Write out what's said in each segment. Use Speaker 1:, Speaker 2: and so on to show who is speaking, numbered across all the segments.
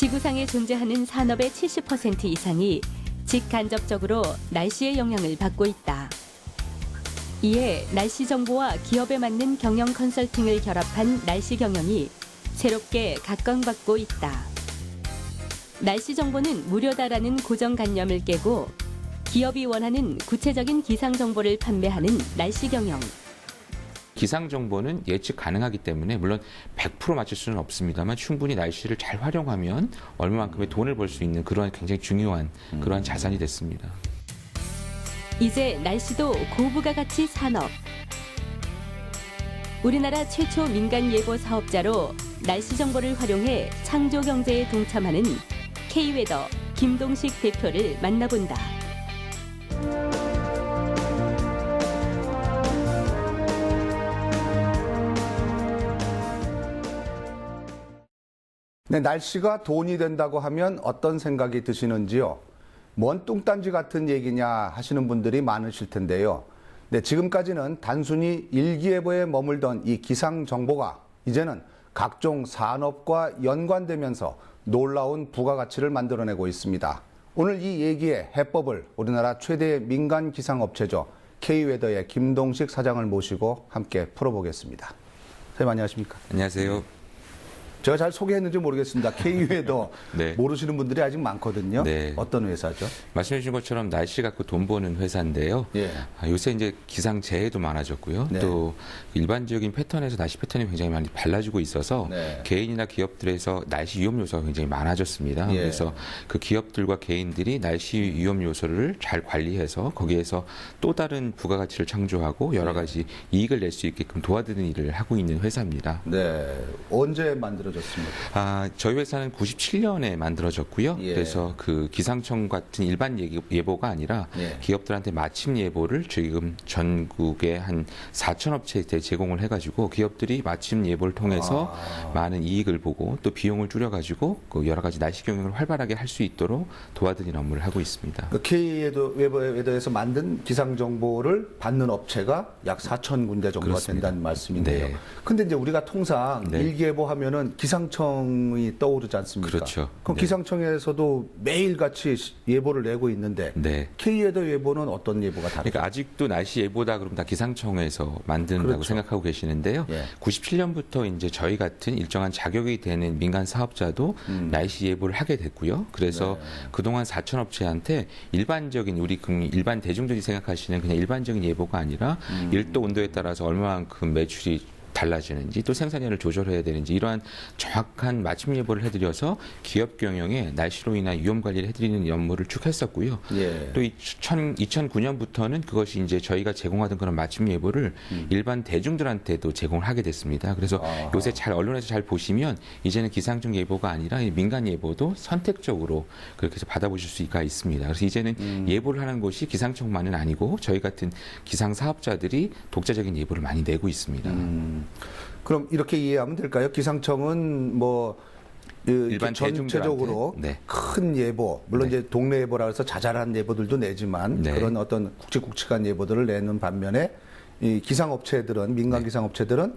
Speaker 1: 지구상에 존재하는 산업의 70% 이상이 직간접적으로 날씨의 영향을 받고 있다. 이에 날씨 정보와 기업에 맞는 경영 컨설팅을 결합한 날씨 경영이 새롭게 각광받고 있다. 날씨 정보는 무료다라는 고정관념을 깨고 기업이 원하는 구체적인 기상 정보를 판매하는 날씨 경영.
Speaker 2: 기상 정보는 예측 가능하기 때문에 물론 100% 맞출 수는 없습니다만 충분히 날씨를 잘 활용하면 얼마만큼의 돈을 벌 수 있는 그러한 굉장히 중요한 그러한 자산이 됐습니다.
Speaker 1: 이제 날씨도 고부가 가치 산업. 우리나라 최초 민간 예보 사업자로 날씨 정보를 활용해 창조 경제에 동참하는 K웨더 김동식 대표를 만나본다.
Speaker 3: 네, 날씨가 돈이 된다고 하면 어떤 생각이 드시는지요? 뭔 뚱딴지 같은 얘기냐 하시는 분들이 많으실 텐데요. 네, 지금까지는 단순히 일기예보에 머물던 이 기상 정보가 이제는 각종 산업과 연관되면서 놀라운 부가가치를 만들어내고 있습니다. 오늘 이 얘기의 해법을 우리나라 최대의 민간 기상업체죠. K웨더의 김동식 사장을 모시고 함께 풀어보겠습니다. 선생님 안녕하십니까?
Speaker 2: 안녕하세요.
Speaker 3: 제가 잘 소개했는지 모르겠습니다. K웨더
Speaker 2: 네.
Speaker 3: 모르시는 분들이 아직 많거든요.
Speaker 2: 네.
Speaker 3: 어떤 회사죠?
Speaker 2: 말씀해 주신 것처럼 날씨 갖고 돈 버는 회사인데요.
Speaker 3: 예.
Speaker 2: 요새 이제 기상 재해도 많아졌고요.
Speaker 3: 네.
Speaker 2: 또 일반적인 패턴에서 날씨 패턴이 굉장히 많이 달라지고 있어서
Speaker 3: 네.
Speaker 2: 개인이나 기업들에서 날씨 위험 요소가 굉장히 많아졌습니다.
Speaker 3: 예.
Speaker 2: 그래서 그 기업들과 개인들이 날씨 위험 요소를 잘 관리해서 거기에서 또 다른 부가가치를 창조하고 여러 가지 이익을 낼 수 있게끔 도와드리는 일을 하고 있는 회사입니다.
Speaker 3: 네. 언제 만들어졌습니까?
Speaker 2: 저희 회사는 97년에 만들어졌고요.
Speaker 3: 예.
Speaker 2: 그래서 그 기상청 같은 일반 예보가 아니라
Speaker 3: 예.
Speaker 2: 기업들한테 맞춤 예보를 지금 전국에 한 4천 업체에 제공을 해가지고 기업들이 맞춤 예보를 통해서 많은 이익을 보고 또 비용을 줄여가지고 그 여러 가지 날씨 경영을 활발하게 할 수 있도록 도와드리는 업무를 하고 있습니다.
Speaker 3: K웨더에서 만든 기상 정보를 받는 업체가 약 4천 군데 정도가
Speaker 2: 그렇습니다.
Speaker 3: 된다는 말씀인데요.
Speaker 2: 네.
Speaker 3: 근데 이제 우리가 통상
Speaker 2: 네.
Speaker 3: 일기예보 하면은 기상청이 떠오르지 않습니까?
Speaker 2: 그렇죠.
Speaker 3: 그럼
Speaker 2: 네.
Speaker 3: 기상청에서도 매일같이 예보를 내고 있는데
Speaker 2: 네.
Speaker 3: K웨더 예보는 어떤 예보가 다르죠?
Speaker 2: 그러니까 아직도 날씨 예보다 그럼 다 기상청에서 만든다고
Speaker 3: 그렇죠.
Speaker 2: 생각하고 계시는데요.
Speaker 3: 예.
Speaker 2: 97년부터 이제 저희 같은 일정한 자격이 되는 민간 사업자도 날씨 예보를 하게 됐고요. 그래서 그동안 4천 업체한테 일반적인 우리 일반 대중들이 생각하시는 그냥 일반적인 예보가 아니라 1도 온도에 따라서 얼마만큼 매출이 달라지는지 또 생산량을 조절해야 되는지 이러한 정확한 맞춤 예보를 해드려서 기업 경영에 날씨로 인한 위험 관리를 해드리는 업무를 쭉 했었고요.
Speaker 3: 예.
Speaker 2: 또 2009년부터는 그것이 이제 저희가 제공하던 그런 맞춤 예보를 일반 대중들한테도 제공을 하게 됐습니다. 그래서 요새 언론에서 잘 보시면 이제는 기상청 예보가 아니라 민간 예보도 선택적으로 그렇게 해서 받아보실 수가 있습니다. 그래서 이제는 예보를 하는 곳이 기상청만은 아니고 저희 같은 기상 사업자들이 독자적인 예보를 많이 내고 있습니다.
Speaker 3: 그럼 이렇게 이해하면 될까요? 기상청은 뭐
Speaker 2: 일반
Speaker 3: 전체적으로
Speaker 2: 대중들한테, 네.
Speaker 3: 큰 예보, 물론 이제 동네 예보라 해서 자잘한 예보들도 내지만
Speaker 2: 네.
Speaker 3: 그런 어떤 굵직굵직한 예보들을 내는 반면에 이 기상업체들은 민간 기상업체들은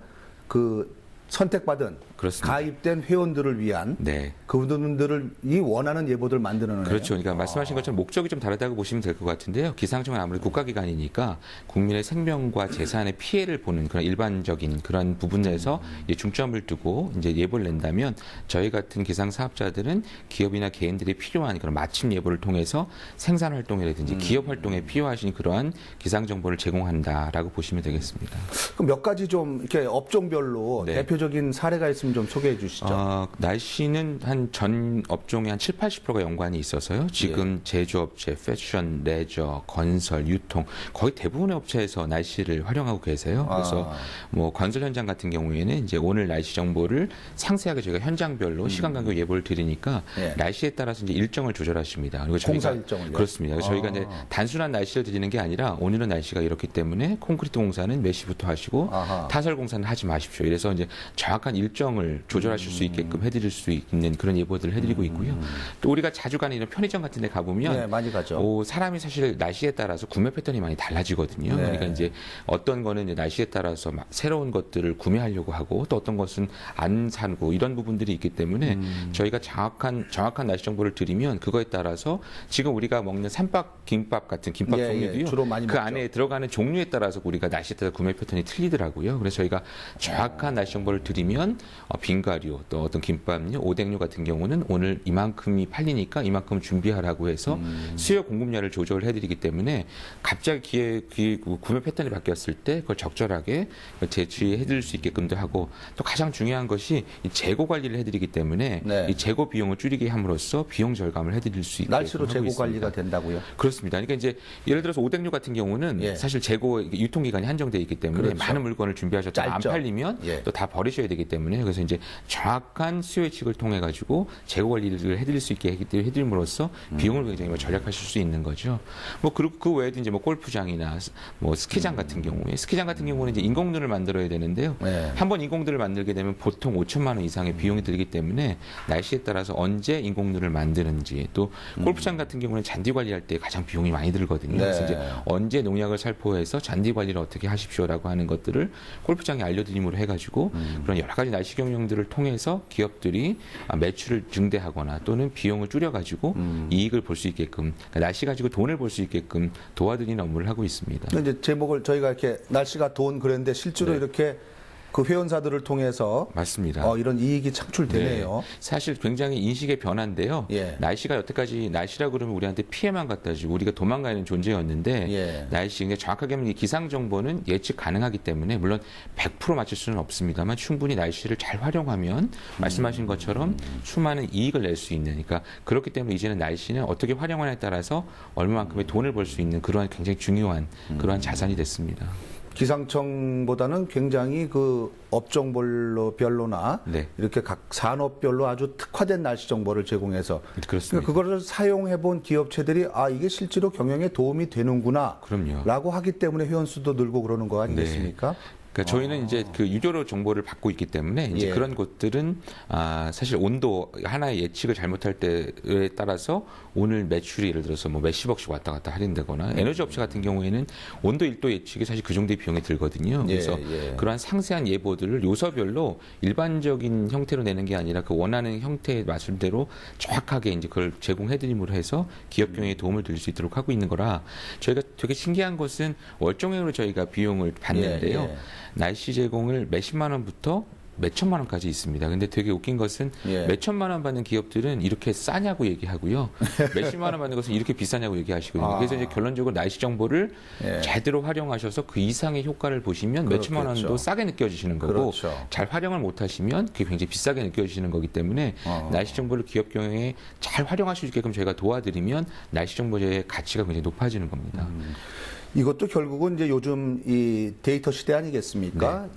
Speaker 3: 그 선택받은
Speaker 2: 그렇습니다.
Speaker 3: 가입된 회원들을 위한
Speaker 2: 네.
Speaker 3: 그분들이 원하는 예보들 만드는 거예요.
Speaker 2: 그렇죠. 그러니까 말씀하신 것처럼 목적이 좀 다르다고 보시면 될 것 같은데요. 기상청은 아무래도 국가기관이니까 국민의 생명과 재산의 피해를 보는 그런 일반적인 그런 부분에서 이제 중점을 두고 이제 예보를 낸다면 저희 같은 기상 사업자들은 기업이나 개인들이 필요한 그런 맞춤 예보를 통해서 생산 활동이라든지 기업 활동에 필요하신 그러한 기상 정보를 제공한다라고 보시면 되겠습니다.
Speaker 3: 그럼 몇 가지 좀 이렇게 업종별로
Speaker 2: 네.
Speaker 3: 대표적인 사례가 있으면 좀 소개해 주시죠.
Speaker 2: 날씨는 한 전 업종의 한 7, 80%가 연관이 있어서요. 지금 제조업체, 패션, 레저, 건설, 유통 거의 대부분의 업체에서 날씨를 활용하고 계세요. 그래서 뭐 건설 현장 같은 경우에는 이제 오늘 날씨 정보를 상세하게 저희가 현장별로 시간 간격 예보를 드리니까 날씨에 따라서 이제 일정을 조절하십니다. 그리고
Speaker 3: 공사
Speaker 2: 저희가
Speaker 3: 일정을요?
Speaker 2: 그렇습니다. 그래서 저희가 이제 단순한 날씨를 드리는 게 아니라 오늘은 날씨가 이렇기 때문에 콘크리트 공사는 몇 시부터 하시고 타설 공사는 하지 마십시오. 이래서 이제 정확한 일정을 조절하실 수 있게끔 해드릴 수 있는 그런 예보들을 해드리고 있고요. 또 우리가 자주 가는 이런 편의점 같은 데 가보면
Speaker 3: 네, 많이 가죠.
Speaker 2: 사람이 사실 날씨에 따라서 구매 패턴이 많이 달라지거든요.
Speaker 3: 네.
Speaker 2: 그러니까 이제 어떤 거는 이제 날씨에 따라서 막 새로운 것들을 구매하려고 하고 또 어떤 것은 안 사고 이런 부분들이 있기 때문에 저희가 정확한 날씨 정보를 드리면 그거에 따라서 지금 우리가 먹는 삼박 김밥 같은 김밥
Speaker 3: 예,
Speaker 2: 종류도요.
Speaker 3: 예, 주로 많이
Speaker 2: 그
Speaker 3: 먹죠.
Speaker 2: 안에 들어가는 종류에 따라서 우리가 날씨에 따라 구매 패턴이 틀리더라고요. 그래서 저희가 정확한 날씨 정보를 드리면 빙가류 또 어떤 김밥류, 오뎅류 같은 경우는 오늘 이만큼이 팔리니까 이만큼 준비하라고 해서 수요 공급량을 조절해드리기 때문에 갑자기 구매 패턴이 바뀌었을 때 그걸 적절하게 제취해드릴 수 있게끔도 하고 또 가장 중요한 것이 이 재고 관리를 해드리기 때문에
Speaker 3: 네.
Speaker 2: 이 재고 비용을 줄이게 함으로써 비용 절감을 해드릴 수 있게
Speaker 3: 날씨로
Speaker 2: 하고
Speaker 3: 재고
Speaker 2: 있습니다.
Speaker 3: 관리가 된다고요?
Speaker 2: 그렇습니다. 그러니까 이제 예를 들어서 오뎅류 같은 경우는
Speaker 3: 예.
Speaker 2: 사실 재고 유통 기간이 한정돼 있기 때문에
Speaker 3: 그렇죠.
Speaker 2: 많은 물건을 준비하셨다가 안
Speaker 3: 짧죠.
Speaker 2: 팔리면
Speaker 3: 예.
Speaker 2: 또 다 버리셔야 되기 때문에 그래서 이제 정확한 수요 예측을 통해 가지고 재고 관리를 해드릴 수 있게 해드림으로써 비용을 굉장히 절약하실 수 있는 거죠. 뭐 그리고 그 외에도 이제 뭐 골프장이나 뭐 스키장 같은 경우에 스키장 같은 경우는 이제 인공눈을 만들어야 되는데요.
Speaker 3: 네.
Speaker 2: 한번 인공눈을 만들게 되면 보통 5천만 원 이상의 비용이 들기 때문에 날씨에 따라서 언제 인공눈을 만드는지 또 골프장 같은 경우는 잔디 관리할 때 가장 비용이 많이 들거든요.
Speaker 3: 네.
Speaker 2: 그래서 이제 언제 농약을 살포해서 잔디 관리를 어떻게 하십시오라고 하는 것들을 골프장에 알려드림으로 해가지고 그런 여러 가지 날씨 경영들을 통해서 기업들이 매출을 증대하거나 또는 비용을 줄여가지고 이익을 볼 수 있게끔 그러니까 날씨 가지고 돈을 벌 수 있게끔 도와드리는 업무를 하고 있습니다.
Speaker 3: 근데 이제 제목을 저희가 이렇게 날씨가 돈 그랬는데 실제로
Speaker 2: 네.
Speaker 3: 이렇게 그 회원사들을 통해서
Speaker 2: 맞습니다.
Speaker 3: 이런 이익이 창출되네요.
Speaker 2: 네. 사실 굉장히 인식의 변화인데요.
Speaker 3: 예.
Speaker 2: 날씨가 여태까지 날씨라 그러면 우리한테 피해만 갖다 주고 우리가 도망가는 존재였는데
Speaker 3: 예.
Speaker 2: 날씨 그러니까 정확하게 하면 이 기상 정보는 예측 가능하기 때문에 물론 100% 맞출 수는 없습니다만 충분히 날씨를 잘 활용하면 말씀하신 것처럼 수많은 이익을 낼 수 있는 그러니까 그렇기 때문에 이제는 날씨는 어떻게 활용하냐에 따라서 얼마만큼의 돈을 벌 수 있는 그러한 굉장히 중요한 그러한 자산이 됐습니다.
Speaker 3: 기상청보다는 굉장히 그 업종별로나
Speaker 2: 네.
Speaker 3: 이렇게 각 산업별로 아주 특화된 날씨 정보를 제공해서
Speaker 2: 그렇습니다.
Speaker 3: 그거를 사용해 본 기업체들이 이게 실제로 경영에 도움이 되는구나
Speaker 2: 그럼요.
Speaker 3: 라고 하기 때문에 회원 수도 늘고 그러는 거 아니겠습니까?
Speaker 2: 그러니까 저희는 이제 그 유료로 정보를 받고 있기 때문에 이제
Speaker 3: 예.
Speaker 2: 그런 곳들은 사실 온도 하나의 예측을 잘못할 때에 따라서 오늘 매출이 예를 들어서 뭐 몇십억씩 왔다 갔다 할인되거나 에너지 업체 같은 경우에는 온도 1도 예측이 사실 그 정도의 비용이 들거든요. 그래서 그러한 상세한 예보들을 요소별로 일반적인 형태로 내는 게 아니라 그 원하는 형태의 말씀대로 정확하게 이제 그걸 제공해드림으로 해서 기업 경영에 도움을 드릴 수 있도록 하고 있는 거라 저희가 되게 신기한 것은 월정액으로 저희가 비용을 받는데요.
Speaker 3: 예.
Speaker 2: 날씨 제공을 몇십만 원부터 몇천만 원까지 있습니다. 근데 되게 웃긴 것은
Speaker 3: 예.
Speaker 2: 몇천만 원 받는 기업들은 이렇게 싸냐고 얘기하고요. 몇십만 원 받는 것은 이렇게 비싸냐고 얘기하시거든요. 그래서 이제 결론적으로 날씨 정보를
Speaker 3: 예.
Speaker 2: 제대로 활용하셔서 그 이상의 효과를 보시면 몇천만
Speaker 3: 그렇겠죠.
Speaker 2: 원도 싸게 느껴지시는 거고
Speaker 3: 그렇죠.
Speaker 2: 잘 활용을 못 하시면 그게 굉장히 비싸게 느껴지시는 거기 때문에 날씨 정보를 기업 경영에 잘 활용할 수 있게끔 저희가 도와드리면 날씨 정보의 가치가 굉장히 높아지는 겁니다.
Speaker 3: 이것도 결국은 이제 요즘 이 데이터 시대 아니겠습니까?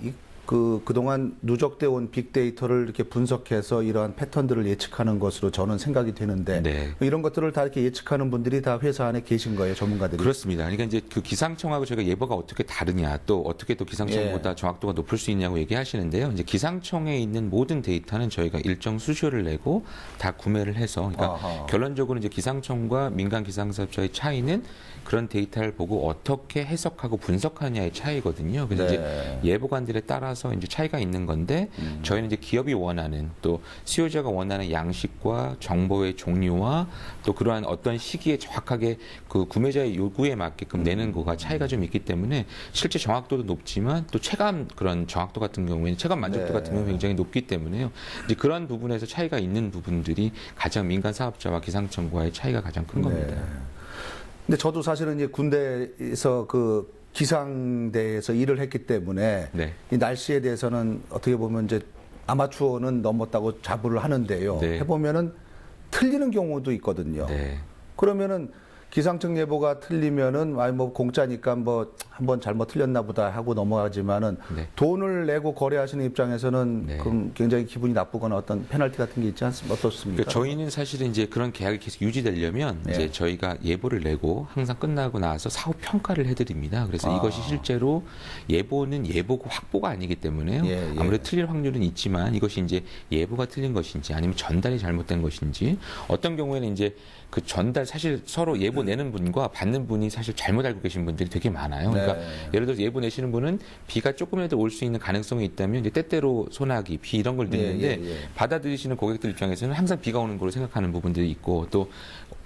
Speaker 3: 그동안 누적돼 온 빅데이터를 이렇게 분석해서 이러한 패턴들을 예측하는 것으로 저는 생각이 되는데
Speaker 2: 네.
Speaker 3: 이런 것들을 다 이렇게 예측하는 분들이 다 회사 안에 계신 거예요, 전문가들이.
Speaker 2: 그렇습니다. 그러니까 이제 그 기상청하고 저희가 예보가 어떻게 다르냐, 또 어떻게 또 기상청보다 정확도가 높을 수 있냐고 얘기하시는데요. 이제 기상청에 있는 모든 데이터는 저희가 일정 수수료를 내고 다 구매를 해서, 그러니까 결론적으로 이제 기상청과 민간 기상사업자의 차이는 그런 데이터를 보고 어떻게 해석하고 분석하느냐의 차이거든요. 그래서 이제 예보관들에 따라서 이제 차이가 있는 건데 저희는 이제 기업이 원하는 또 수요자가 원하는 양식과 정보의 종류와 또 그러한 어떤 시기에 정확하게 그 구매자의 요구에 맞게끔 내는 거가 차이가 좀 있기 때문에 실제 정확도도 높지만 또 체감 그런 정확도 같은 경우에는 체감 만족도 같은 경우는 굉장히 높기 때문에요. 이제 그런 부분에서 차이가 있는 부분들이 가장 민간 사업자와 기상청과의 차이가 가장 큰 겁니다.
Speaker 3: 근데 저도 사실은 이제 군대에서 그 기상대에서 일을 했기 때문에 이 날씨에 대해서는 어떻게 보면 이제 아마추어는 넘었다고 자부를 하는데요.
Speaker 2: 네.
Speaker 3: 해보면은 틀리는 경우도 있거든요.
Speaker 2: 네.
Speaker 3: 그러면은 기상청 예보가 틀리면은 아니 뭐 공짜니까 뭐 한번 잘못 틀렸나 보다 하고 넘어가지만은
Speaker 2: 네.
Speaker 3: 돈을 내고 거래하시는 입장에서는
Speaker 2: 네.
Speaker 3: 그럼 굉장히 기분이 나쁘거나 어떤 페널티 같은 게 있지 않습니까? 어떻습니까?
Speaker 2: 그러니까 저희는 사실은 이제 그런 계약이 계속 유지되려면
Speaker 3: 네.
Speaker 2: 이제 저희가 예보를 내고 항상 끝나고 나서 사후 평가를 해드립니다. 그래서 이것이 실제로 예보는 예보고 확보가 아니기 때문에요.
Speaker 3: 예, 예.
Speaker 2: 아무래도 틀릴 확률은 있지만 이것이 이제 예보가 틀린 것인지 아니면 전달이 잘못된 것인지 어떤 경우에는 이제 그 전달 사실 서로 예보 내는 분과 받는 분이 사실 잘못 알고 계신 분들이 되게 많아요. 그러니까
Speaker 3: 네.
Speaker 2: 예를 들어서 예보 내시는 분은 비가 조금이라도 올 수 있는 가능성이 있다면 이제 때때로 소나기, 비 이런 걸 듣는데
Speaker 3: 예.
Speaker 2: 받아들이시는 고객들 입장에서는 항상 비가 오는 걸로 생각하는 부분들이 있고 또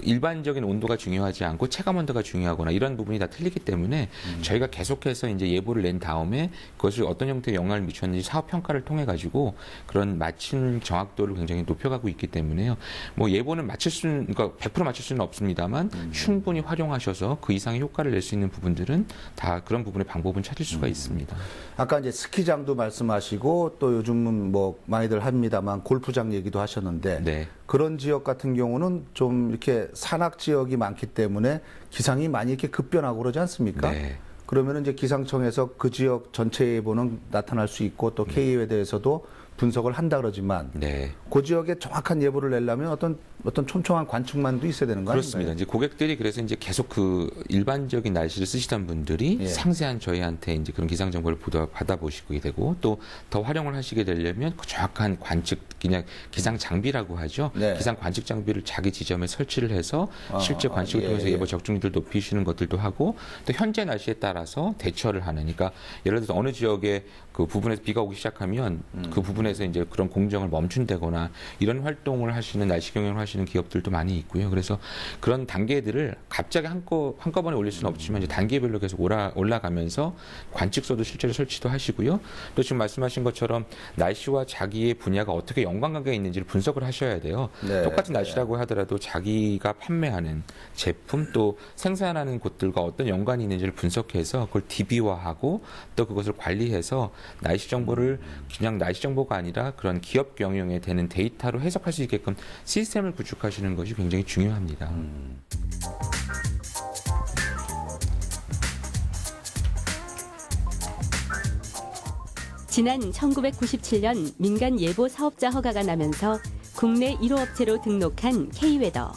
Speaker 2: 일반적인 온도가 중요하지 않고 체감 온도가 중요하거나 이런 부분이 다 틀리기 때문에 저희가 계속해서 이제 예보를 낸 다음에 그것을 어떤 형태의 영향을 미쳤는지 사업 평가를 통해 가지고 그런 맞춤 정확도를 굉장히 높여가고 있기 때문에요. 뭐 예보는 맞출 수는 그러니까 100% 맞출 수는 없습니다만 충분히 활용하셔서 그 이상의 효과를 낼 수 있는 부분들은 다 그런 부분의 방법은 찾을 수가 있습니다.
Speaker 3: 아까 이제 스키장도 말씀하시고 또 요즘은 뭐 많이들 합니다만 골프장 얘기도 하셨는데
Speaker 2: 네.
Speaker 3: 그런 지역 같은 경우는 좀 이렇게 산악 지역이 많기 때문에 기상이 많이 이렇게 급변하고 그러지 않습니까?
Speaker 2: 네.
Speaker 3: 그러면 이제 기상청에서 그 지역 전체 예보는 나타날 수 있고 또 K에 대해서도 분석을 한다 그러지만
Speaker 2: 네.
Speaker 3: 그 지역에 정확한 예보를 내려면 어떤 촘촘한 관측만도 있어야 되는 거
Speaker 2: 그렇습니다.
Speaker 3: 아닌가요?
Speaker 2: 이제 고객들이 그래서 이제 계속 그 일반적인 날씨를 쓰시던 분들이
Speaker 3: 예.
Speaker 2: 상세한 저희한테 이제 그런 기상 정보를 받아보시게 되고 또 더 활용을 하시게 되려면 그 정확한 관측 그냥 기상 장비라고 하죠.
Speaker 3: 네.
Speaker 2: 기상 관측 장비를 자기 지점에 설치를 해서 실제 관측을
Speaker 3: 예,
Speaker 2: 통해서
Speaker 3: 예.
Speaker 2: 예보 적중률을 높이시는 것들도 하고 또 현재 날씨에 따라서 대처를 하는 그러니까 예를 들어서 어느 지역에 그 부분에서 비가 오기 시작하면 그 부분에서 이제 그런 공정을 멈춘다거나 이런 활동을 하시는 날씨 경영을 하시는 기업들도 많이 있고요. 그래서 그런 단계들을 갑자기 한꺼번에 올릴 수는 없지만 이제 단계별로 계속 올라가면서 관측소도 실제로 설치도 하시고요. 또 지금 말씀하신 것처럼 날씨와 자기의 분야가 어떻게 연관관계가 있는지를 분석을 하셔야 돼요.
Speaker 3: 네.
Speaker 2: 똑같은 날씨라고 하더라도 자기가 판매하는 제품 또 생산하는 곳들과 어떤 연관이 있는지를 분석해서 그걸 DB화하고 또 그것을 관리해서 날씨 정보를 그냥 날씨 정보가 아니라 그런 기업 경영에 되는 데이터로 해석할 수 있게끔 시스템을 구축하시는 것이 굉장히 중요합니다.
Speaker 1: 지난 1997년 민간 예보 사업자 허가가 나면서 국내 1호 업체로 등록한 K웨더.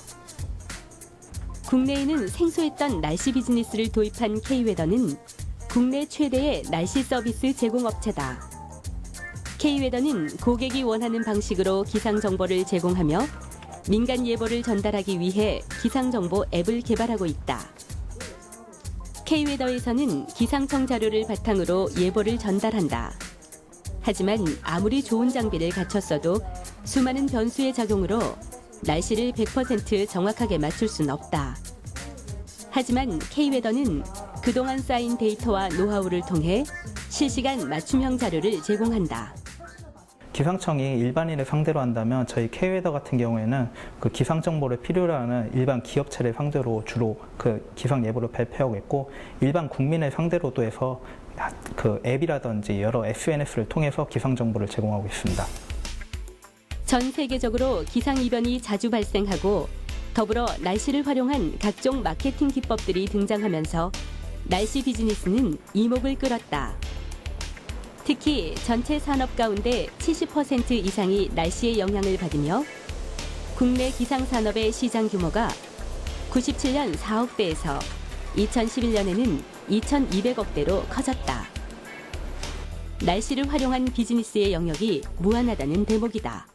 Speaker 1: 국내에는 생소했던 날씨 비즈니스를 도입한 K웨더는 국내 최대의 날씨 서비스 제공업체다. K웨더는 고객이 원하는 방식으로 기상 정보를 제공하며 민간 예보를 전달하기 위해 기상 정보 앱을 개발하고 있다. K웨더에서는 기상청 자료를 바탕으로 예보를 전달한다. 하지만 아무리 좋은 장비를 갖췄어도 수많은 변수의 작용으로 날씨를 100% 정확하게 맞출 수는 없다. 하지만 K웨더는 그동안 쌓인 데이터와 노하우를 통해 실시간 맞춤형 자료를 제공한다.
Speaker 4: 기상청이 일반인을 상대로 한다면 저희 K웨더 같은 경우에는 그 기상 정보를 필요로 하는 일반 기업체를 상대로 주로 그 기상 예보를 발표하고 있고 일반 국민을 상대로도 해서 그 앱이라든지 여러 SNS를 통해서 기상 정보를 제공하고 있습니다.
Speaker 1: 전 세계적으로 기상 이변이 자주 발생하고 더불어 날씨를 활용한 각종 마케팅 기법들이 등장하면서 날씨 비즈니스는 이목을 끌었다. 특히 전체 산업 가운데 70% 이상이 날씨의 영향을 받으며 국내 기상 산업의 시장 규모가 97년 4억대에서 2011년에는 2,200억대로 커졌다. 날씨를 활용한 비즈니스의 영역이 무한하다는 대목이다.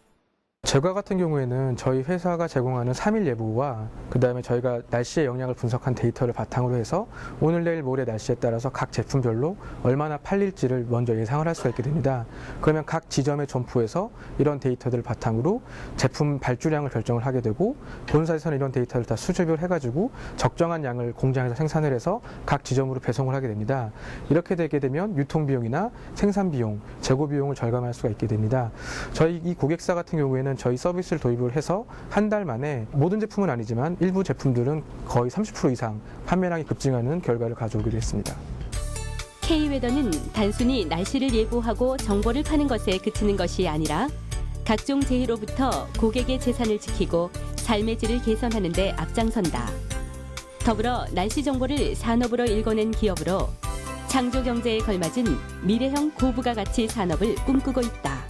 Speaker 5: 저희가 같은 경우에는 저희 회사가 제공하는 3일 예보와 그다음에 저희가 날씨의 영향을 분석한 데이터를 바탕으로 해서 오늘 내일 모레 날씨에 따라서 각 제품별로 얼마나 팔릴지를 먼저 예상을 할 수가 있게 됩니다. 그러면 각 지점의 점포에서 이런 데이터들을 바탕으로 제품 발주량을 결정을 하게 되고 본사에서는 이런 데이터를 다 수집을 해가지고 적정한 양을 공장에서 생산을 해서 각 지점으로 배송을 하게 됩니다. 이렇게 되게 되면 유통비용이나 생산비용, 재고비용을 절감할 수가 있게 됩니다. 저희 이 고객사 같은 경우에는 저희 서비스를 도입을 해서 한 달 만에 모든 제품은 아니지만 일부 제품들은 거의 30% 이상 판매량이 급증하는 결과를 가져오기도 했습니다.
Speaker 1: K웨더는 단순히 날씨를 예보하고 정보를 파는 것에 그치는 것이 아니라 각종 재해로부터 고객의 재산을 지키고 삶의 질을 개선하는 데 앞장선다. 더불어 날씨 정보를 산업으로 일궈낸 기업으로 창조 경제에 걸맞은 미래형 고부가 가치 산업을 꿈꾸고 있다.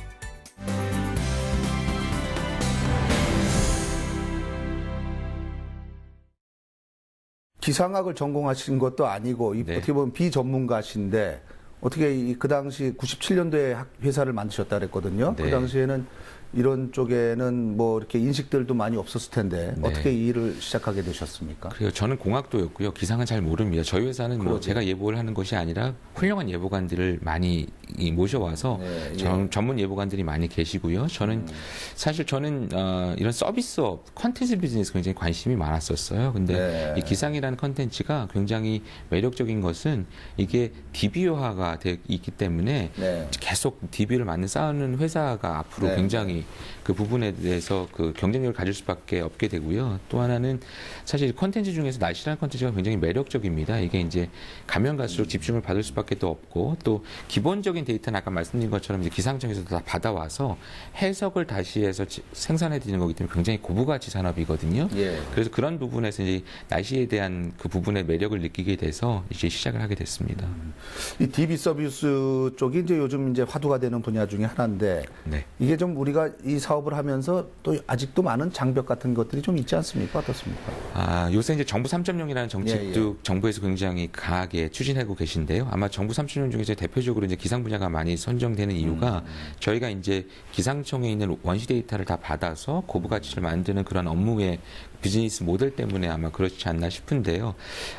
Speaker 3: 기상학을 전공하신 것도 아니고
Speaker 2: 네.
Speaker 3: 어떻게 보면 비전문가신데 어떻게 그 당시 97년도에 회사를 만드셨다 그랬거든요.
Speaker 2: 네.
Speaker 3: 그 당시에는 이런 쪽에는 뭐 이렇게 인식들도 많이 없었을 텐데
Speaker 2: 네.
Speaker 3: 어떻게 이 일을 시작하게 되셨습니까?
Speaker 2: 그래요. 저는 공학도였고요. 기상은 잘 모릅니다. 저희 회사는 뭐
Speaker 3: 그러게요.
Speaker 2: 제가 예보를 하는 것이 아니라 훌륭한 예보관들을 많이 모셔와서
Speaker 3: 네,
Speaker 2: 전문 예보관들이 많이 계시고요. 저는 사실 저는 이런 서비스업, 컨텐츠 비즈니스 굉장히 관심이 많았었어요. 근데
Speaker 3: 네.
Speaker 2: 이 기상이라는 컨텐츠가 굉장히 매력적인 것은 이게 DB화가 돼 있기 때문에
Speaker 3: 네.
Speaker 2: 계속 DB를 많이 쌓는 회사가 앞으로
Speaker 3: 네.
Speaker 2: 굉장히 그 부분에 대해서 그 경쟁력을 가질 수밖에 없게 되고요. 또 하나는 사실 컨텐츠 중에서 날씨라는 컨텐츠가 굉장히 매력적입니다. 이게 이제 가면 갈수록 집중을 받을 수밖에 또 없고 또 기본적인 데이터는 아까 말씀드린 것처럼 이제 기상청에서 다 받아와서 해석을 다시 해서 생산해 드리는 거기 때문에 굉장히 고부가치 산업이거든요.
Speaker 3: 예.
Speaker 2: 그래서 그런 부분에서 이제 날씨에 대한 그 부분의 매력을 느끼게 돼서 이제 시작을 하게 됐습니다.
Speaker 3: 이 DB 서비스 쪽이 이제 요즘 이제 화두가 되는 분야 중에 하나인데
Speaker 2: 네.
Speaker 3: 이게 좀 우리가 이 사업을 하면서 또 아직도 많은 장벽 같은 것들이 좀 있지 않습니까? 어떻습니까?
Speaker 2: 요새 이제 정부 3.0이라는 정책도
Speaker 3: 예.
Speaker 2: 정부에서 굉장히 강하게 추진하고 계신데요. 아마 정부 3.0 중에서 대표적으로 이제 기상 분야가 많이 선정되는 이유가 저희가 이제 기상청에 있는 원시 데이터를 다 받아서 고부 가치를 만드는 그런 업무의 비즈니스 모델 때문에 아마 그렇지 않나 싶은데요.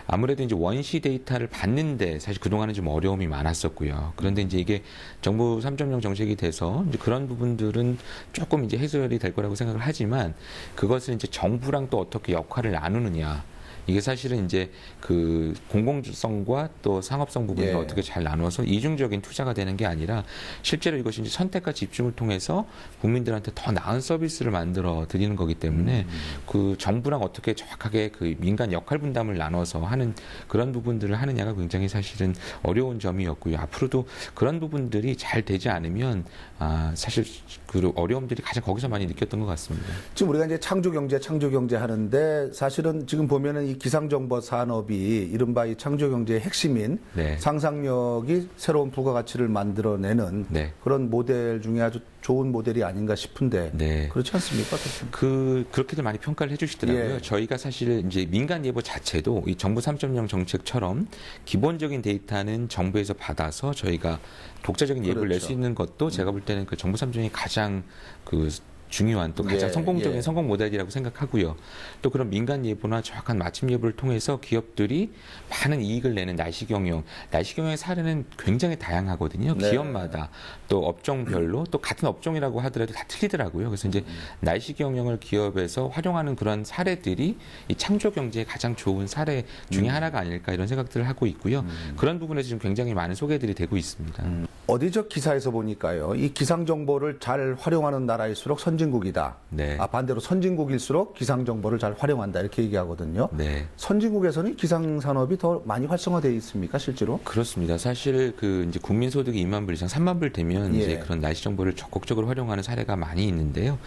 Speaker 2: 아무래도 이제 원시 데이터를 받는데 사실 그동안은 좀 어려움이 많았었고요. 그런데 이제 이게 정부 3.0 정책이 돼서 이제 그런 부분들은 조금 이제 해소열이 될 거라고 생각을 하지만 그것을 이제 정부랑 또 어떻게 역할을 나누느냐. 이게 사실은 이제 그 공공성과 또 상업성 부분을
Speaker 3: 예.
Speaker 2: 어떻게 잘 나눠서 이중적인 투자가 되는 게 아니라 실제로 이것이 이제 선택과 집중을 통해서 국민들한테 더 나은 서비스를 만들어 드리는 거기 때문에 그 정부랑 어떻게 정확하게 그 민간 역할 분담을 나눠서 하는 그런 부분들을 하느냐가 굉장히 사실은 어려운 점이었고요. 앞으로도 그런 부분들이 잘 되지 않으면 사실 그 어려움들이 가장 거기서 많이 느꼈던 것 같습니다.
Speaker 3: 지금 우리가 이제 창조 경제 하는데 사실은 지금 보면은 이 기상정보 산업이 이른바 이 창조 경제의 핵심인
Speaker 2: 네.
Speaker 3: 상상력이 새로운 부가가치를 만들어내는
Speaker 2: 네.
Speaker 3: 그런 모델 중에 아주 좋은 모델이 아닌가 싶은데
Speaker 2: 네.
Speaker 3: 그렇지 않습니까? 어떻습니까?
Speaker 2: 그렇게들 많이 평가를 해주시더라고요.
Speaker 3: 예.
Speaker 2: 저희가 사실 이제 민간 예보 자체도 이 정부 3.0 정책처럼 기본적인 데이터는 정부에서 받아서 저희가 독자적인 예보를 낼 수
Speaker 3: 그렇죠.
Speaker 2: 있는 것도 제가 볼 때는 그 정부 3.0이 가장 그 중요한 또 가장
Speaker 3: 예,
Speaker 2: 성공적인
Speaker 3: 예.
Speaker 2: 성공 모델이라고 생각하고요. 또 그런 민간 예보나 정확한 맞춤 예보를 통해서 기업들이 많은 이익을 내는 날씨 경영 의 사례는 굉장히 다양하거든요.
Speaker 3: 네.
Speaker 2: 기업마다 또 업종별로 또 같은 업종이라고 하더라도 다 틀리더라고요. 그래서 이제 날씨 경영을 기업에서 활용하는 그런 사례들이 이 창조 경제의 가장 좋은 사례 중에 하나가 아닐까 이런 생각들을 하고 있고요. 그런 부분에서 지금 굉장히 많은 소개들이 되고 있습니다.
Speaker 3: 어디적 기사에서 보니까요. 이 기상 정보를 잘 활용하는 나라일수록 선진국이다.
Speaker 2: 네.
Speaker 3: 반대로 선진국일수록 기상 정보를 잘 활용한다 이렇게 얘기하거든요.
Speaker 2: 네.
Speaker 3: 선진국에서는 기상 산업이 더 많이 활성화되어 있습니까, 실제로?
Speaker 2: 그렇습니다. 사실 그 이제 국민 소득이 2만 불 이상 3만 불 되면
Speaker 3: 예.
Speaker 2: 이제 그런 날씨 정보를 적극적으로 활용하는 사례가 많이 있는데요.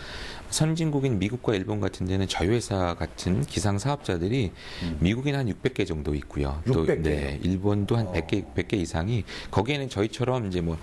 Speaker 2: 선진국인 미국과 일본 같은 데는 저희 회사 같은 기상 사업자들이 미국인 한 600개 정도 있고요.
Speaker 3: 600개?
Speaker 2: 네, 일본도 한 100개 이상이 거기에는 저희처럼 이제 뭐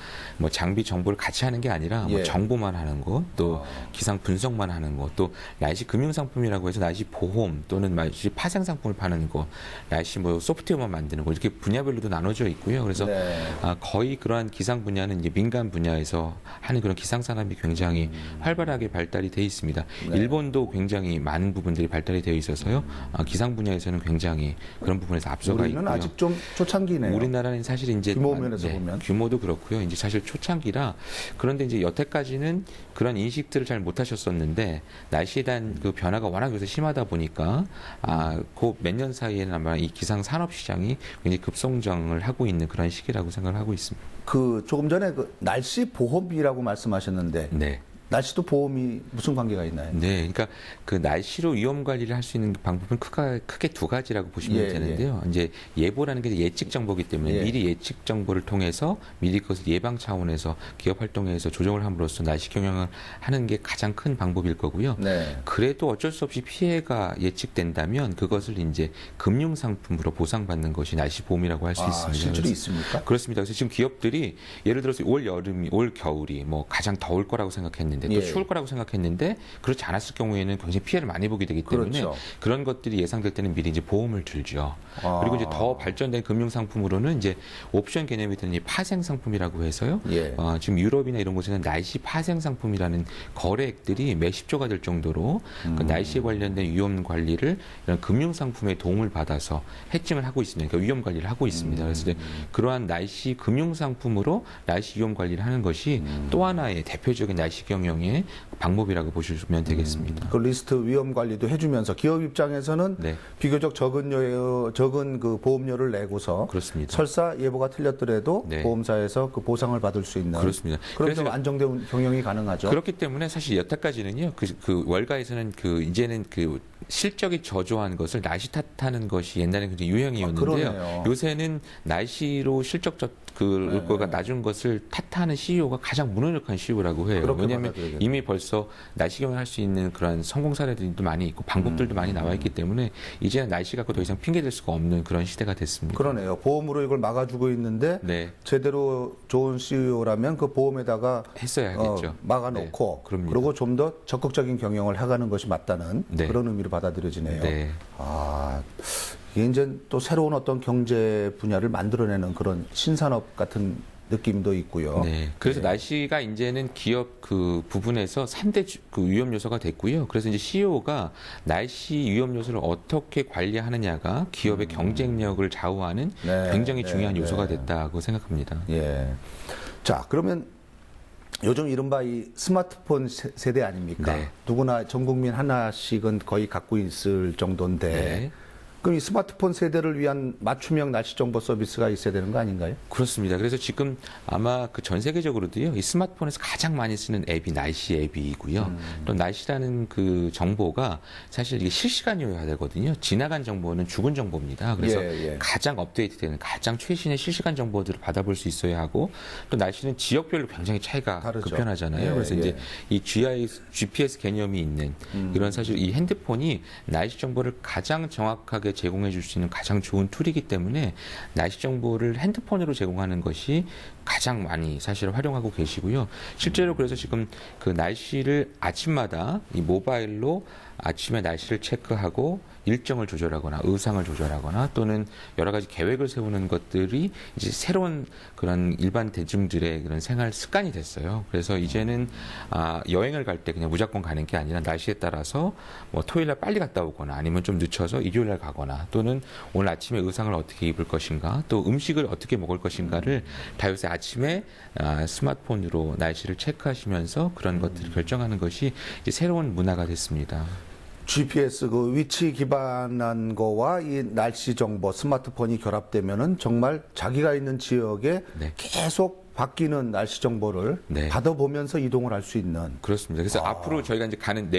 Speaker 2: 장비 정보를 같이 하는 게 아니라 뭐
Speaker 3: 예.
Speaker 2: 정보만 하는 거, 또 기상 분석만 하는 거, 또 날씨 금융 상품이라고 해서 날씨 보험 또는 날씨 파생 상품을 파는 거, 날씨 뭐 소프트웨어만 만드는 거 이렇게 분야별로도 나눠져 있고요. 그래서
Speaker 3: 네.
Speaker 2: 거의 그러한 기상 분야는 이제 민간 분야에서 하는 그런 기상 산업이 굉장히 활발하게 발달이 돼 있습니다.
Speaker 3: 네.
Speaker 2: 일본도 굉장히 많은 부분들이 발달이 되어 있어서요. 기상 분야에서는 굉장히 그런 부분에서 앞서가
Speaker 3: 우리는
Speaker 2: 있고요.
Speaker 3: 아직 좀 초창기네요.
Speaker 2: 우리나라는 사실 이제
Speaker 3: 규모 면에서 보면.
Speaker 2: 규모도 그렇고요. 이제 사실 초창기라 그런데 이제 여태까지는 그런 인식들을 잘 못하셨었는데 날씨에 대한 그 변화가 워낙 요새 심하다 보니까 그 몇 년 사이에는 아마 이 기상 산업 시장이 굉장히 급성장을 하고 있는 그런 시기라고 생각을 하고 있습니다.
Speaker 3: 그 조금 전에 그 날씨 보험이라고 말씀하셨는데
Speaker 2: 네.
Speaker 3: 날씨도 보험이 무슨 관계가 있나요?
Speaker 2: 네, 그러니까 그 날씨로 위험 관리를 할 수 있는 방법은 크게 두 가지라고 보시면
Speaker 3: 예,
Speaker 2: 되는데요. 이제 예보라는 게 예측 정보이기 때문에
Speaker 3: 예.
Speaker 2: 미리 예측 정보를 통해서 미리 그것을 예방 차원에서 기업 활동에서 조정을 함으로써 날씨 경영을 하는 게 가장 큰 방법일 거고요.
Speaker 3: 네.
Speaker 2: 그래도 어쩔 수 없이 피해가 예측된다면 그것을 이제 금융 상품으로 보상받는 것이 날씨 보험이라고 할 수 있습니다.
Speaker 3: 실제로
Speaker 2: 그래서
Speaker 3: 있습니까?
Speaker 2: 그렇습니다. 그래서 지금 기업들이 예를 들어서 올 여름이, 올 겨울이 뭐 가장 더울 거라고 생각했는데 또
Speaker 3: 예.
Speaker 2: 추울 거라고 생각했는데 그렇지 않았을 경우에는 굉장히 피해를 많이 보게 되기 때문에
Speaker 3: 그렇죠.
Speaker 2: 그런 것들이 예상될 때는 미리 이제 보험을 들죠. 그리고 이제 더 발전된 금융 상품으로는 이제 옵션 개념이 드는 이 파생 상품이라고 해서요.
Speaker 3: 예.
Speaker 2: 지금 유럽이나 이런 곳에는 날씨 파생 상품이라는 거래액들이 몇십조가 될 정도로 그 날씨에 관련된 위험 관리를 이런 금융 상품의 도움을 받아서 해칭을 하고 있습니다. 그러니까 위험 관리를 하고 있습니다. 그래서 이제 그러한 날씨 금융 상품으로 날씨 위험 관리를 하는 것이 또 하나의 대표적인 날씨 경영의 방법이라고 보시면 되겠습니다.
Speaker 3: 그 리스트 위험 관리도 해주면서 기업 입장에서는
Speaker 2: 네.
Speaker 3: 비교적 적은 그 보험료를 내고서
Speaker 2: 그렇습니다.
Speaker 3: 설사 예보가 틀렸더라도
Speaker 2: 네.
Speaker 3: 보험사에서 그 보상을 받을 수 있는
Speaker 2: 그렇습니다.
Speaker 3: 그런
Speaker 2: 그래서
Speaker 3: 좀 안정된 경영이 가능하죠.
Speaker 2: 그렇기 때문에 사실 여태까지는요, 그 월가에서는 이제는 그 실적이 저조한 것을 날씨 탓하는 것이 옛날에는 굉장히 유행이었는데요.
Speaker 3: 그러네요.
Speaker 2: 요새는 날씨로 거가 낮은 것을 탓하는 CEO가 가장 무능력한 CEO라고 해요.
Speaker 3: 그렇게
Speaker 2: 왜냐하면
Speaker 3: 받아들여야겠네요.
Speaker 2: 이미 벌써 날씨 경영을 할 수 있는 그런 성공 사례들도 많이 있고 방법들도 많이 나와 있기 때문에 이제는 날씨 갖고 더 이상 핑계댈 수가 없는 그런 시대가 됐습니다.
Speaker 3: 그러네요. 보험으로 이걸 막아주고 있는데
Speaker 2: 네.
Speaker 3: 제대로 좋은 CEO라면 그 보험에다가
Speaker 2: 했어야겠죠.
Speaker 3: 막아놓고
Speaker 2: 네, 그럽니다.
Speaker 3: 그리고 좀 더 적극적인 경영을 해가는 것이 맞다는
Speaker 2: 네.
Speaker 3: 그런 의미로 받아들여지네요.
Speaker 2: 네.
Speaker 3: 이게 이제 또 새로운 어떤 경제 분야를 만들어내는 그런 신산업 같은 느낌도 있고요.
Speaker 2: 네. 그래서 날씨가 이제는 기업 그 부분에서 3대 그 위험 요소가 됐고요. 그래서 이제 CEO가 날씨 위험 요소를 어떻게 관리하느냐가 기업의 경쟁력을 좌우하는
Speaker 3: 네,
Speaker 2: 굉장히
Speaker 3: 네,
Speaker 2: 중요한
Speaker 3: 네.
Speaker 2: 요소가 됐다고 생각합니다.
Speaker 3: 예. 자, 그러면 요즘 이른바 이 스마트폰 세대 아닙니까?
Speaker 2: 네.
Speaker 3: 누구나 전 국민 하나씩은 거의 갖고 있을 정도인데
Speaker 2: 네.
Speaker 3: 그럼 이 스마트폰 세대를 위한 맞춤형 날씨 정보 서비스가 있어야 되는 거 아닌가요?
Speaker 2: 그렇습니다. 그래서 지금 아마 그 전 세계적으로도요, 이 스마트폰에서 가장 많이 쓰는 앱이 날씨 앱이고요. 또 날씨라는 그 정보가 사실 이게 실시간이어야 되거든요. 지나간 정보는 죽은 정보입니다. 그래서
Speaker 3: 예.
Speaker 2: 가장 업데이트되는 가장 최신의 실시간 정보들을 받아볼 수 있어야 하고 또 날씨는 지역별로 굉장히 차이가
Speaker 3: 다르죠.
Speaker 2: 급변하잖아요.
Speaker 3: 예,
Speaker 2: 그래서
Speaker 3: 예.
Speaker 2: 이제 이 GPS 개념이 있는 이런 사실 이 핸드폰이 날씨 정보를 가장 정확하게 제공해 줄 수 있는 가장 좋은 툴이기 때문에 날씨 정보를 핸드폰으로 제공하는 것이 가장 많이 사실 활용하고 계시고요. 실제로 그래서 지금 그 날씨를 아침마다 이 모바일로 아침에 날씨를 체크하고 일정을 조절하거나 의상을 조절하거나 또는 여러 가지 계획을 세우는 것들이 이제 새로운 그런 일반 대중들의 그런 생활 습관이 됐어요. 그래서 이제는 여행을 갈 때 그냥 무조건 가는 게 아니라 날씨에 따라서 뭐 토요일 날 빨리 갔다 오거나 아니면 좀 늦춰서 일요일 날 가거나 또는 오늘 아침에 의상을 어떻게 입을 것인가 또 음식을 어떻게 먹을 것인가를 다 요새 아침에 스마트폰으로 날씨를 체크하시면서 그런 것들을 결정하는 것이 이제 새로운 문화가 됐습니다.
Speaker 3: GPS 그 위치 기반한 거와 이 날씨 정보 스마트폰이 결합되면은 정말 자기가 있는 지역에
Speaker 2: 네.
Speaker 3: 계속 바뀌는 날씨 정보를
Speaker 2: 네.
Speaker 3: 받아보면서 이동을 할 수 있는
Speaker 2: 그렇습니다. 그래서 앞으로 저희가 이제 가는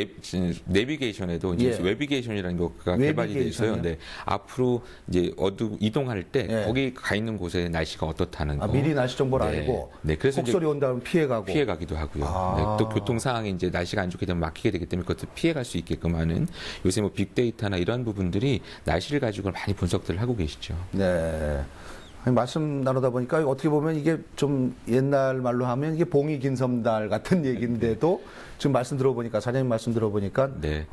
Speaker 2: 내비게이션에도 이제
Speaker 3: 예.
Speaker 2: 웨비게이션이라는 거가 개발이 돼 있어요.
Speaker 3: 웨비게이션이요?
Speaker 2: 네. 앞으로 이제 이동할 때
Speaker 3: 예.
Speaker 2: 거기 가 있는 곳에 날씨가 어떻다는 거.
Speaker 3: 미리 날씨 정보를
Speaker 2: 네.
Speaker 3: 알고
Speaker 2: 네. 그래서 이제
Speaker 3: 폭설이 온다면 피해가고
Speaker 2: 피해가기도 하고요. 네, 또 교통 상황이 이제 날씨가 안 좋게 되면 막히게 되기 때문에 그것도 피해갈 수 있게끔 하는 요새 뭐 빅데이터나 이런 부분들이 날씨를 가지고 많이 분석들을 하고 계시죠.
Speaker 3: 네. 아니, 말씀 나누다 보니까 어떻게 보면 이게 좀 옛날 말로 하면 이게 봉이 긴 섬달 같은 얘기인데도 지금 말씀 들어보니까 사장님 말씀 들어보니까
Speaker 2: 네.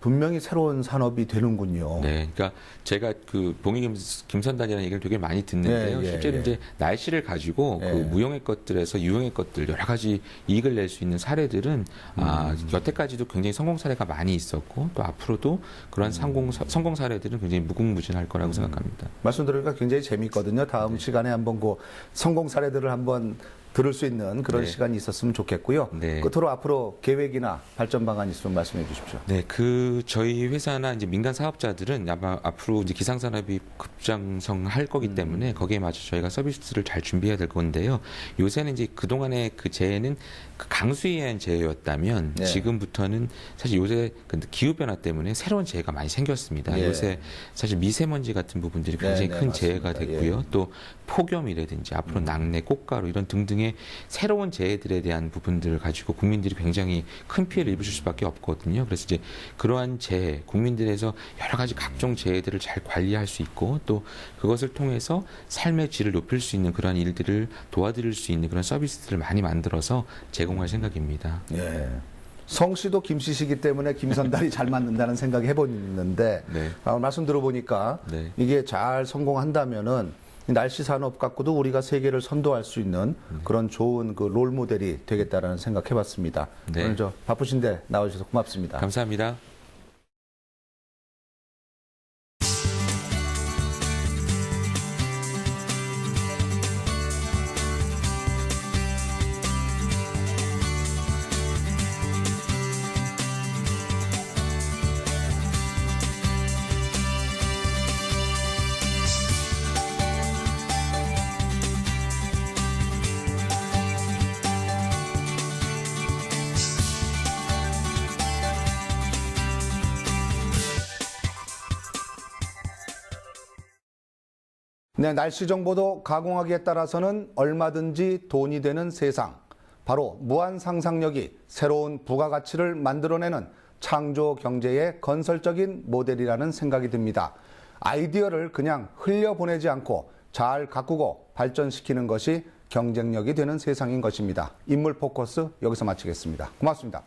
Speaker 3: 분명히 새로운 산업이 되는군요.
Speaker 2: 네, 그러니까 제가 그 봉이 김선단이라는 얘기를 되게 많이 듣는데요.
Speaker 3: 예, 예,
Speaker 2: 실제로
Speaker 3: 예.
Speaker 2: 이제 날씨를 가지고
Speaker 3: 예.
Speaker 2: 그 무용의 것들에서 유용의 것들 여러 가지 이익을 낼 수 있는 사례들은 여태까지도 굉장히 성공 사례가 많이 있었고 또 앞으로도 그런 성공 사례들은 굉장히 무궁무진할 거라고 생각합니다.
Speaker 3: 말씀 들으니까 굉장히 재밌거든요. 다음 시간에 한번 그 성공 사례들을 한번 들을 수 있는 그런
Speaker 2: 네.
Speaker 3: 시간이 있었으면 좋겠고요.
Speaker 2: 네.
Speaker 3: 끝으로 앞으로 계획이나 발전 방안 있으면 말씀해 주십시오.
Speaker 2: 네, 저희 회사나 이제 민간 사업자들은 아마 앞으로 이제 기상산업이 급장성할 거기 때문에 거기에 맞춰 저희가 서비스를 잘 준비해야 될 건데요. 요새는 이제 그동안의 그 재해는 그 강수에 의한 재해였다면
Speaker 3: 네.
Speaker 2: 지금부터는 사실 요새 기후변화 때문에 새로운 재해가 많이 생겼습니다.
Speaker 3: 예.
Speaker 2: 요새 사실 미세먼지 같은 부분들이 굉장히
Speaker 3: 네,
Speaker 2: 큰
Speaker 3: 맞습니다.
Speaker 2: 재해가 됐고요.
Speaker 3: 예.
Speaker 2: 또 폭염이라든지 앞으로 낙뢰, 꽃가루 이런 등등의 새로운 재해들에 대한 부분들을 가지고 국민들이 굉장히 큰 피해를 입으실 수밖에 없거든요. 그래서 이제 그러한 재해, 국민들에서 여러 가지 각종 재해들을 잘 관리할 수 있고 또 그것을 통해서 삶의 질을 높일 수 있는 그러한 일들을 도와드릴 수 있는 그런 서비스들을 많이 만들어서 제공할 생각입니다.
Speaker 3: 예. 성씨도 김씨시기 때문에 김선달이 잘 맞는다는 생각이 해보는데
Speaker 2: 네.
Speaker 3: 말씀 들어보니까
Speaker 2: 네.
Speaker 3: 이게 잘 성공한다면은 이 날씨 산업 갖고도 우리가 세계를 선도할 수 있는 그런 좋은 그 롤 모델이 되겠다라는 생각해봤습니다.
Speaker 2: 네.
Speaker 3: 오늘 바쁘신데 나와주셔서 고맙습니다.
Speaker 2: 감사합니다.
Speaker 3: 네, 날씨 정보도 가공하기에 따라서는 얼마든지 돈이 되는 세상. 바로 무한 상상력이 새로운 부가가치를 만들어내는 창조 경제의 건설적인 모델이라는 생각이 듭니다. 아이디어를 그냥 흘려보내지 않고 잘 가꾸고 발전시키는 것이 경쟁력이 되는 세상인 것입니다. 인물 포커스 여기서 마치겠습니다. 고맙습니다.